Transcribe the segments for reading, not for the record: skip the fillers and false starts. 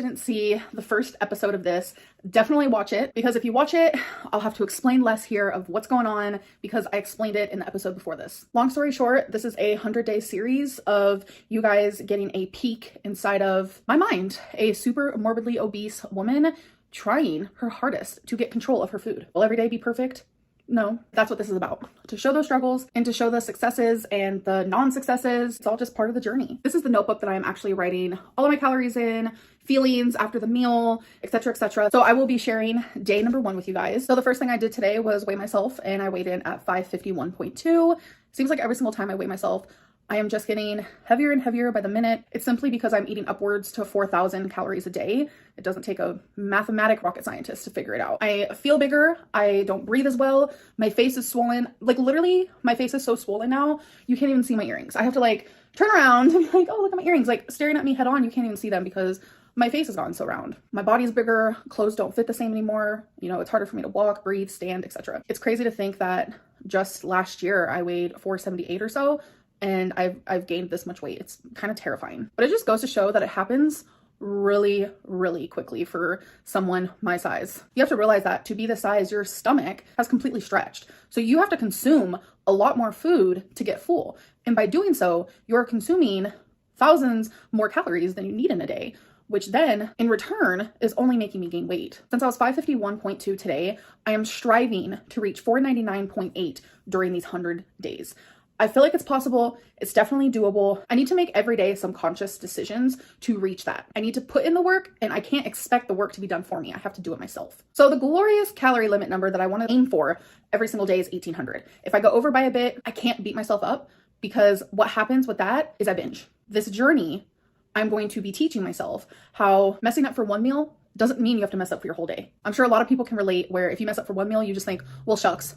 didn't see the first episode of this, definitely watch it, because if you watch it, I'll have to explain less here of what's going on because I explained it in the episode before this. Long story short, this is a 100-day series of you guys getting a peek inside of my mind. A super morbidly obese woman trying her hardest to get control of her food. Will every day be perfect? No, that's what this is about. To show those struggles and to show the successes and the non-successes. It's all just part of the journey. This is the notebook that I'm actually writing all of my calories in, feelings after the meal, etc., etc. So I will be sharing day number 1 with you guys. So the first thing I did today was weigh myself, and I weighed in at 551.2. Seems like every single time I weigh myself, I am just getting heavier and heavier by the minute. It's simply because I'm eating upwards to 4,000 calories a day. It doesn't take a mathematic rocket scientist to figure it out. I feel bigger. I don't breathe as well. My face is swollen. Like literally my face is so swollen now, you can't even see my earrings. I have to like turn around and be like, oh, look at my earrings. Like staring at me head on, you can't even see them because my face has gotten so round. My body's bigger, clothes don't fit the same anymore. You know, it's harder for me to walk, breathe, stand, etc. It's crazy to think that just last year I weighed 478 or so, and I've gained this much weight. It's kind of terrifying, but it just goes to show that it happens really, really quickly for someone my size. You have to realize that to be this size, your stomach has completely stretched. So you have to consume a lot more food to get full. And by doing so, you're consuming thousands more calories than you need in a day, which then in return is only making me gain weight. Since I was 551.2 today, I am striving to reach 499.8 during these 100 days. I feel like it's possible. It's definitely doable. I need to make every day some conscious decisions to reach that. I need to put in the work, and I can't expect the work to be done for me. I have to do it myself. So the glorious calorie limit number that I want to aim for every single day is 1,800. If I go over by a bit, I can't beat myself up because what happens with that is I binge. This journey, I'm going to be teaching myself how messing up for one meal doesn't mean you have to mess up for your whole day. I'm sure a lot of people can relate where if you mess up for one meal, you just think, well, shucks,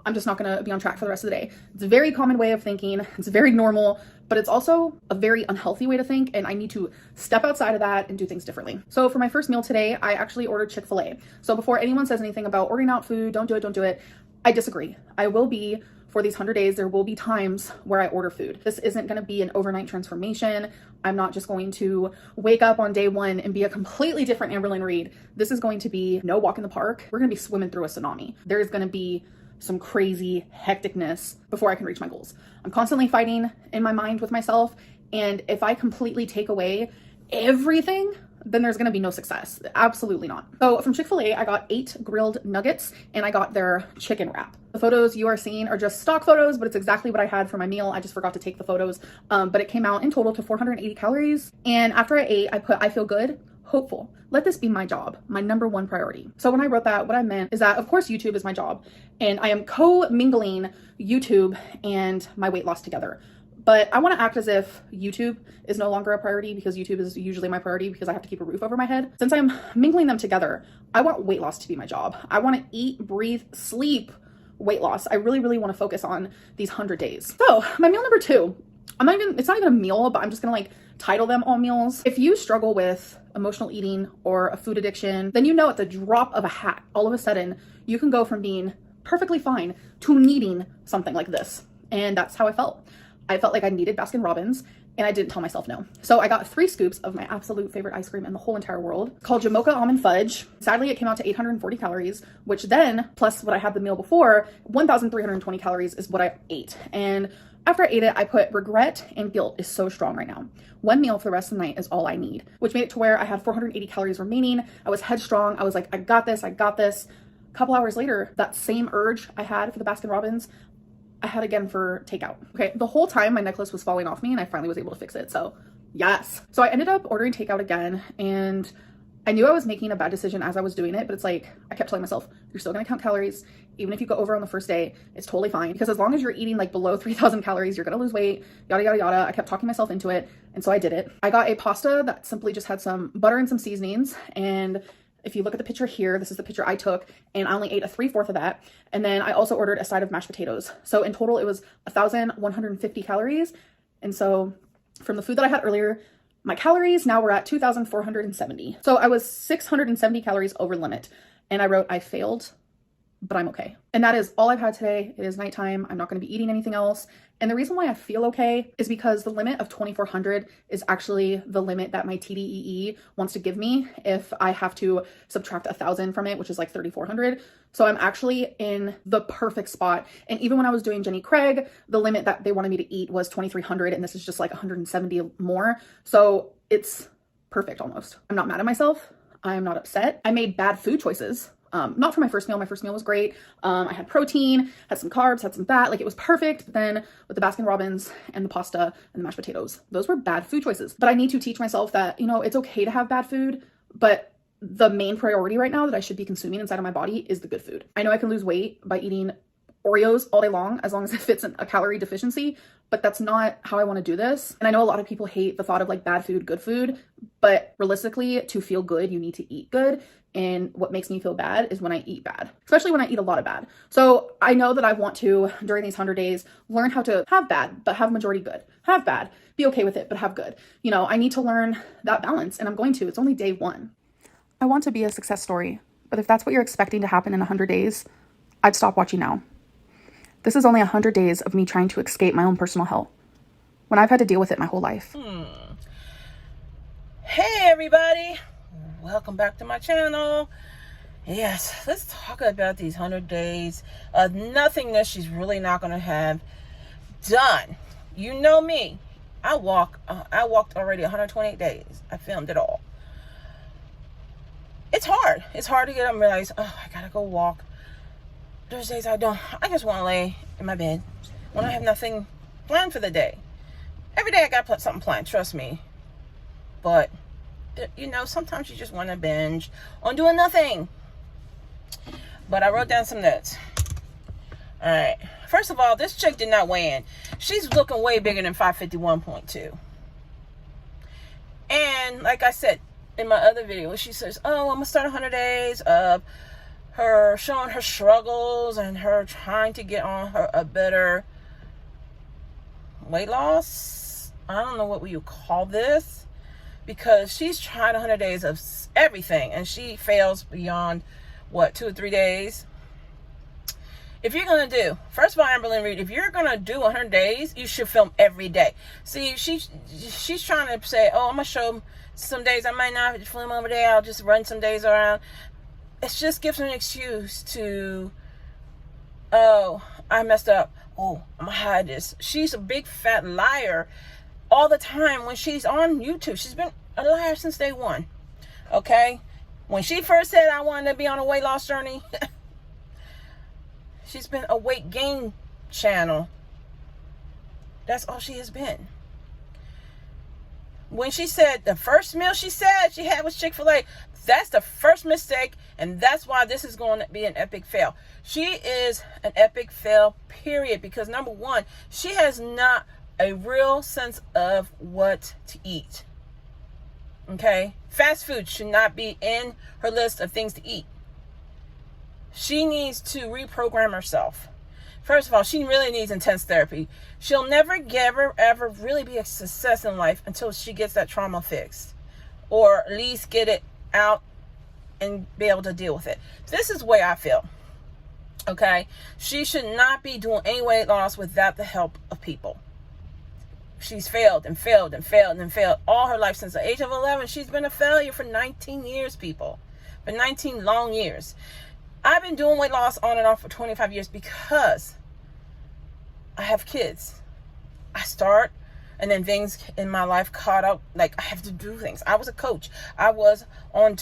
I'm just not going to be on track for the rest of the day. It's a very common way of thinking. It's very normal, but it's also a very unhealthy way to think. And I need to step outside of that and do things differently. So for my first meal today, I actually ordered Chick-fil-A. So before anyone says anything about ordering out food, don't do it. I disagree. I will be, for these 100 days, there will be times where I order food. This isn't going to be an overnight transformation. I'm not just going to wake up on day 1 and be a completely different Amberlynn Reid. This is going to be no walk in the park. We're going to be swimming through a tsunami. There is going to be some crazy hecticness before I can reach my goals. I'm constantly fighting in my mind with myself. And if I completely take away everything, then there's going to be no success. Absolutely not. So from Chick-fil-A, I got 8 grilled nuggets and I got their chicken wrap. The photos you are seeing are just stock photos, but it's exactly what I had for my meal. I just forgot to take the photos. But it came out in total to 480 calories. And after I ate, I put, I feel good, hopeful. Let this be my job, my number 1 priority. So when I wrote that, what I meant is that of course YouTube is my job and I am co-mingling YouTube and my weight loss together. But I want to act as if YouTube is no longer a priority because YouTube is usually my priority because I have to keep a roof over my head. Since I'm mingling them together, I want weight loss to be my job. I want to eat, breathe, sleep weight loss. I really, really want to focus on these 100 days. So my meal number 2, it's not even a meal, but I'm just going to like title them all meals. If you struggle with emotional eating or a food addiction, then you know at the drop of a hat, all of a sudden you can go from being perfectly fine to needing something like this. And that's how I felt. I felt like I needed Baskin Robbins and I didn't tell myself no. So I got 3 scoops of my absolute favorite ice cream in the whole entire world called Jamocha Almond Fudge. Sadly, it came out to 840 calories, which then plus what I had the meal before, 1,320 calories is what I ate. And after I ate it, I put regret and guilt is so strong right now. 1 meal for the rest of the night is all I need, which made it to where I had 480 calories remaining. I was headstrong. I was like, I got this. A couple hours later, that same urge I had for the Baskin Robbins, I had again for takeout. Okay, the whole time my necklace was falling off me and I finally was able to fix it. So yes. So I ended up ordering takeout again and I knew I was making a bad decision as I was doing it, but it's like, I kept telling myself, you're still gonna count calories. Even if you go over on the first day, it's totally fine. Because as long as you're eating like below 3,000 calories, you're gonna lose weight, yada, yada, yada. I kept talking myself into it. And so I did it. I got a pasta that simply just had some butter and some seasonings. And if you look at the picture here, this is the picture I took and I only ate a 3/4 of that. And then I also ordered a side of mashed potatoes. So in total, it was 1,150 calories. And so from the food that I had earlier, my calories now were at 2,470. So I was 670 calories over limit. And I wrote, I failed but I'm okay. And that is all I've had today. It is nighttime. I'm not going to be eating anything else. And the reason why I feel okay is because the limit of 2,400 is actually the limit that my TDEE wants to give me if I have to subtract 1,000 from it, which is like 3,400. So I'm actually in the perfect spot. And even when I was doing Jenny Craig, the limit that they wanted me to eat was 2,300, and this is just like 170 more. So it's perfect almost. I'm not mad at myself. I'm not upset. I made bad food choices. Not for my first meal. My first meal was great. I had protein, had some carbs, had some fat. Like, it was perfect. But then with the Baskin Robbins and the pasta and the mashed potatoes, those were bad food choices. But I need to teach myself that, you know, it's okay to have bad food, but the main priority right now that I should be consuming inside of my body is the good food. I know I can lose weight by eating Oreos all day long as long as it fits in a calorie deficiency, but that's not how I want to do this. And I know a lot of people hate the thought of like bad food, good food, but realistically, to feel good, you need to eat good. And what makes me feel bad is when I eat bad, especially when I eat a lot of bad. So I know that I want to, during these 100 days, learn how to have bad, but have majority good. Have bad, be okay with it, but have good. You know, I need to learn that balance, and I'm going to. It's only day one. I want to be a success story, but if that's what you're expecting to happen in 100 days, I'd stop watching now. This is only 100 days of me trying to escape my own personal hell, when I've had to deal with it my whole life. Hey everybody, welcome back to my channel. Yes, let's talk about these 100 days of nothingness she's really not going to have done. You know me, I walked already 128 days. I filmed it all. It's hard to get up and realize, oh, I gotta go walk. There's days I just want to lay in my bed when I have nothing planned for the day. Every day I got to put something planned, trust me. But, you know, sometimes you just want to binge on doing nothing. But I wrote down some notes. All right. First of all, this chick did not weigh in. She's looking way bigger than 551.2. And like I said in my other video, she says, oh, I'm going to start 100 days of her showing her struggles and her trying to get on a better weight loss. I don't know what you call this, because she's trying 100 days of everything and she fails beyond 2 or 3 days. If you're going to do, first of all, Amberlynn Reid, if you're going to do 100 days, you should film every day. See, she's trying to say, oh, I'm going to show some days I might not film every day. I'll just run some days around. It just gives her an excuse to, oh, I messed up. Oh, I'm going to hide this. She's a big fat liar all the time when she's on YouTube. She's been a liar since day one. Okay? When she first said I wanted to be on a weight loss journey, she's been a weight gain channel. That's all she has been. When she said the first meal she said she had was Chick-fil-A, that's the first mistake, and that's why this is going to be an epic fail. She is an epic fail, period, because number one, she has not a real sense of what to eat. Okay? Fast food should not be in her list of things to eat. She needs to reprogram herself. First of all, she really needs intense therapy. She'll never ever really be a success in life until she gets that trauma fixed, or at least get it out and be able to deal with it. This is the way I feel. Okay? She should not be doing any weight loss without the help of people. She's failed and failed and failed and failed all her life. Since the age of 11, she's been a failure for 19 years, people. For 19 long years. I've been doing weight loss on and off for 25 years because I have kids. I start, and then things in my life caught up. Like, I have to do things. I was a coach. I was on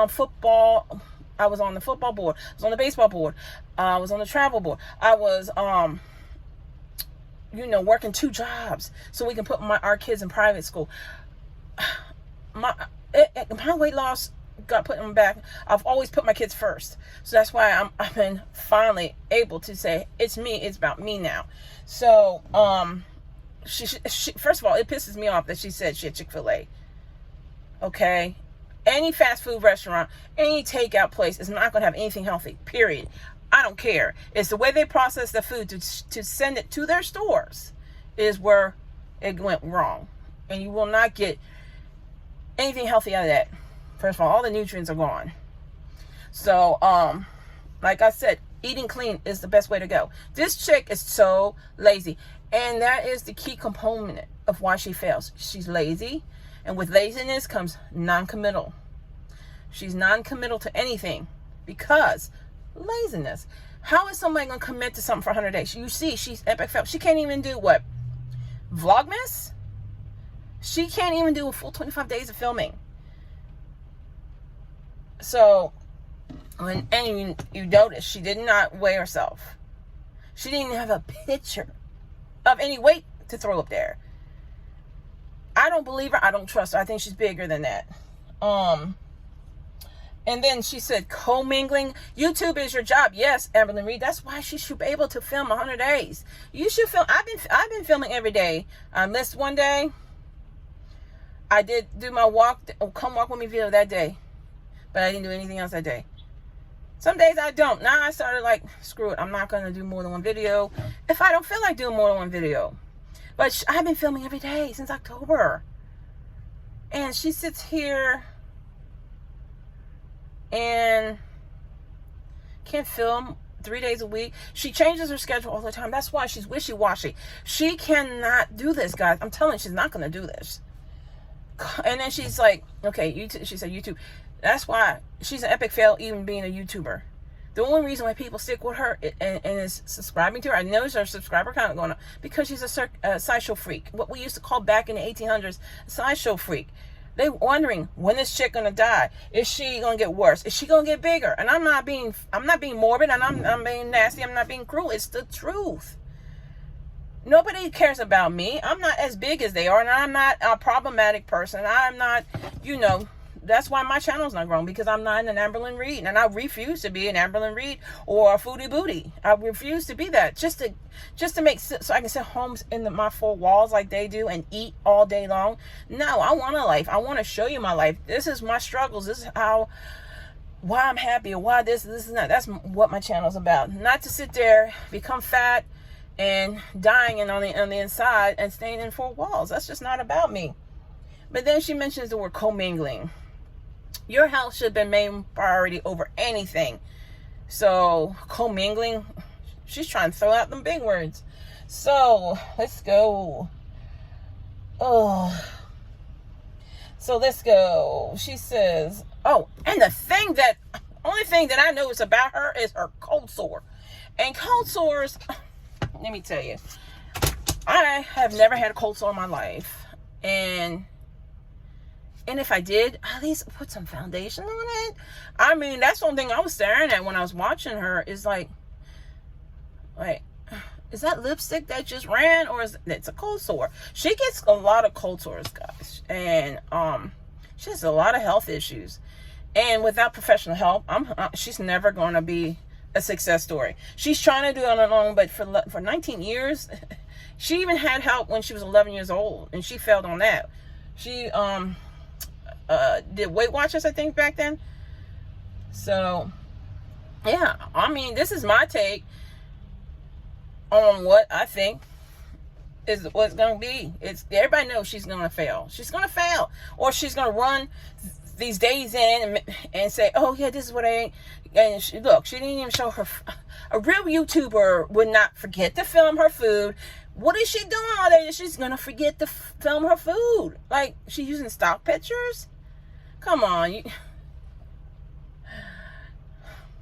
football. I was on the football board. I was on the baseball board. I was on the travel board. I was, working 2 jobs so we can put our kids in private school. My weight loss got put in back. I've always put my kids first, so that's why I've been finally able to say it's me. It's about me now. So she first of all, it pisses me off that she said she had Chick-fil-A. Okay, any fast food restaurant, any takeout place is not going to have anything healthy, period. I don't care. It's the way they process the food to send it to their stores is where it went wrong, and you will not get anything healthy out of that. First of all the nutrients are gone. So, like I said, Eating clean is the best way to go. This chick is so lazy. And that is the key component of why she fails. She's lazy. And with laziness comes non-committal. She's non-committal to anything because laziness. How is somebody going to commit to something for 100 days? You see, she's epic fail. She can't even do what? Vlogmas? She can't even do a full 25 days of filming. So, and you notice she did not weigh herself. She didn't have a picture of any weight to throw up there. I don't believe her. I don't trust her. I think she's bigger than that. And then she said, co-mingling. YouTube is your job. Yes, Amberlynn Reid. That's why she should be able to film 100 days. You should film. I've been filming every day. I missed one day. I did do my come walk with me video that day. But I didn't do anything else that day. Some days I don't. Now I started like, screw it. I'm not going to do more than one video if I don't feel like doing more than one video. But I've been filming every day since October. And she sits here and can't film 3 days a week. She changes her schedule all the time. That's why she's wishy-washy. She cannot do this, guys. I'm telling you, she's not going to do this. And then she's like, okay, YouTube. She said YouTube. That's why she's an epic fail even being a YouTuber. The only reason why people stick with her and is subscribing to her, I noticed her subscriber count going up because she's a sideshow freak. What we used to call back in the 1800s, a sideshow freak. They're wondering, when is chick gonna die? Is she gonna get worse? Is she gonna get bigger? And I'm not being morbid, and I'm being nasty. I'm not being cruel. It's the truth. Nobody cares about me. I'm not as big as they are, and I'm not a problematic person. I'm not, that's why my channel's not growing, because I'm not an Amberlynn Reid, and I refuse to be an Amberlynn Reid or a Foodie Booty. I refuse to be that just to make so I can sit home in my four walls like they do and eat all day long. No, I want a life. I want to show you my life. This is my struggles. This is why I'm happy, or why this is not. That's what my channel's about. Not to sit there, become fat, and dying and on the inside and staying in four walls. That's just not about me. But then she mentions the word commingling. Your health should have been main priority over anything. So, commingling, she's trying to throw out them big words. So, let's go. Oh. So, let's go. She says, oh, and only thing that I know is about her is her cold sore. And cold sores, let me tell you, I have never had a cold sore in my life. And if I did, at least put some foundation on it. I mean, that's one thing I was staring at when I was watching her, is like, is that lipstick that just ran, or it's a cold sore? She gets a lot of cold sores, guys. And she has a lot of health issues. And without professional help, she's never going to be a success story. She's trying to do it on her own, but for 19 years, she even had help when she was 11 years old, and she failed on that. She did Weight Watchers, I think, back then. So, yeah, I mean, this is my take on what I think is what's going to be. Everybody knows she's going to fail. She's going to fail. Or she's going to run these days in and say, oh, yeah, this is what I ain't. And she didn't even show her. A real YouTuber would not forget to film her food. What is she doing all day? She's going to forget to film her food. Like, she's using stock pictures? Come on.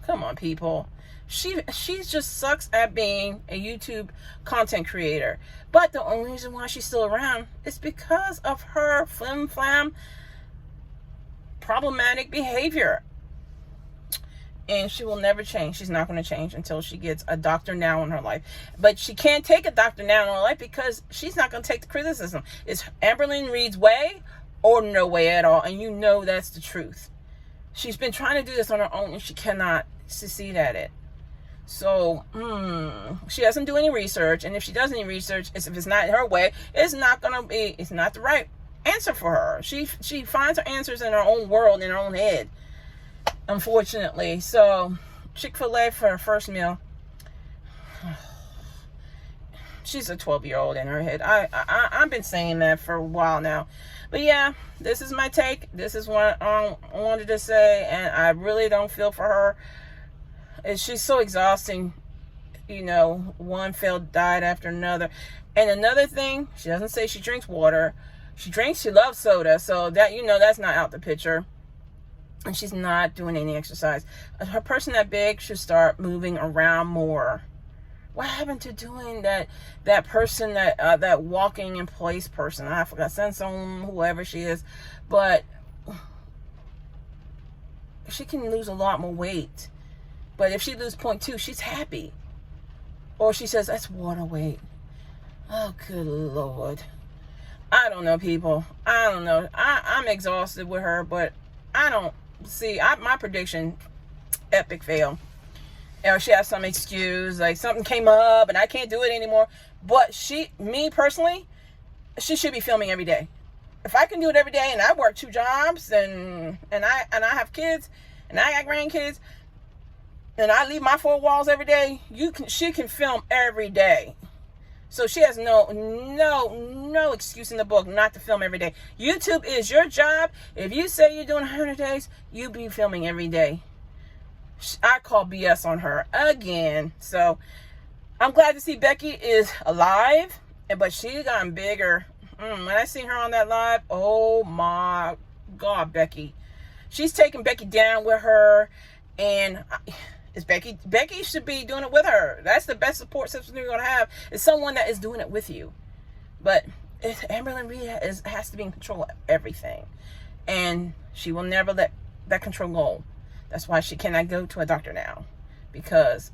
Come on, people. She just sucks at being a YouTube content creator. But the only reason why she's still around is because of her flim-flam problematic behavior. And she will never change. She's not going to change until she gets a Dr. Now in her life. But she can't take a Dr. Now in her life because she's not going to take the criticism. It's Amberlynn Reid's way or no way at all. And you know that's the truth. She's been trying to do this on her own and she cannot succeed at it. So, she doesn't do any research. And if she does any research, if it's not her way, it's not the right answer for her. She finds her answers in her own world, in her own head. Unfortunately. So, Chick-fil-A for her first meal. She's a 12-year-old in her head. I've been saying that for a while now. But yeah, this is my take. This is what I wanted to say. And I really don't feel for her. she's so exhausting. You know, one failed diet after another. And another thing, she doesn't say she drinks water. She loves soda. So that, you know, that's not out the picture. And she's not doing any exercise. Her person that big should start moving around more. What happened to doing that person, that walking in place person? I forgot, Sensone, whoever she is. But she can lose a lot more weight. But if she loses 0.2, she's happy. Or she says, that's water weight. Oh, good Lord. I don't know, people. I don't know. I'm exhausted with her, but I don't see. My prediction, epic fail. Or she has some excuse, like something came up and I can't do it anymore. But me personally, she should be filming every day. If I can do it every day, and I work 2 jobs, and I have kids, and I got grandkids, and I leave my 4 walls every day, she can film every day. So she has no excuse in the book not to film every day. YouTube is your job. If you say you're doing 100 days, you be filming every day. I call BS on her again. So I'm glad to see Becky is alive, but she's gotten bigger. When I see her on that live, oh my God, Becky. She's taking Becky down with her, and Becky should be doing it with her. That's the best support system you're going to have, is someone that is doing it with you. But Amberlynn Reid has to be in control of everything. And she will never let that control go. That's why she cannot go to a doctor now. Because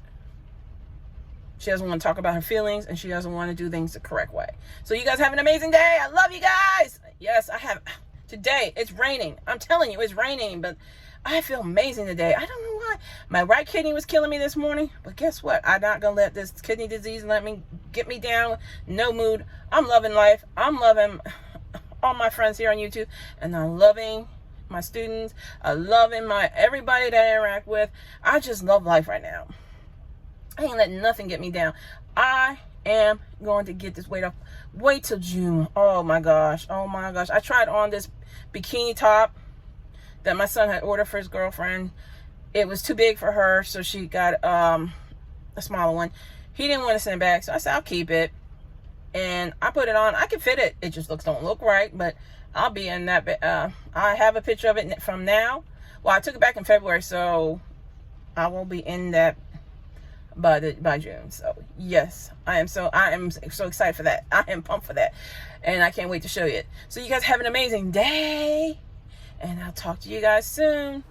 she doesn't want to talk about her feelings, and she doesn't want to do things the correct way. So you guys have an amazing day. I love you guys. Yes, I have. Today, it's raining. I'm telling you, it's raining. But I feel amazing today. I don't know why. My right kidney was killing me this morning. But guess what? I'm not going to let this kidney disease get me down. No mood. I'm loving life. I'm loving all my friends here on YouTube. And I'm loving my students. I'm loving everybody that I interact with. I just love life right now. I ain't letting nothing get me down. I am going to get this weight off. Wait till June. Oh my gosh. Oh my gosh. I tried on this bikini top that my son had ordered for his girlfriend. It was too big for her, so she got a smaller one. He didn't want to send it back, so I said I'll keep it. And I put it on. I can fit it. It just don't look right, but I'll be in that. I have a picture of it from now. Well, I took it back in February, so I will be in that by June. So yes, I am so excited for that. I am pumped for that, and I can't wait to show you it. So you guys have an amazing day, and I'll talk to you guys soon.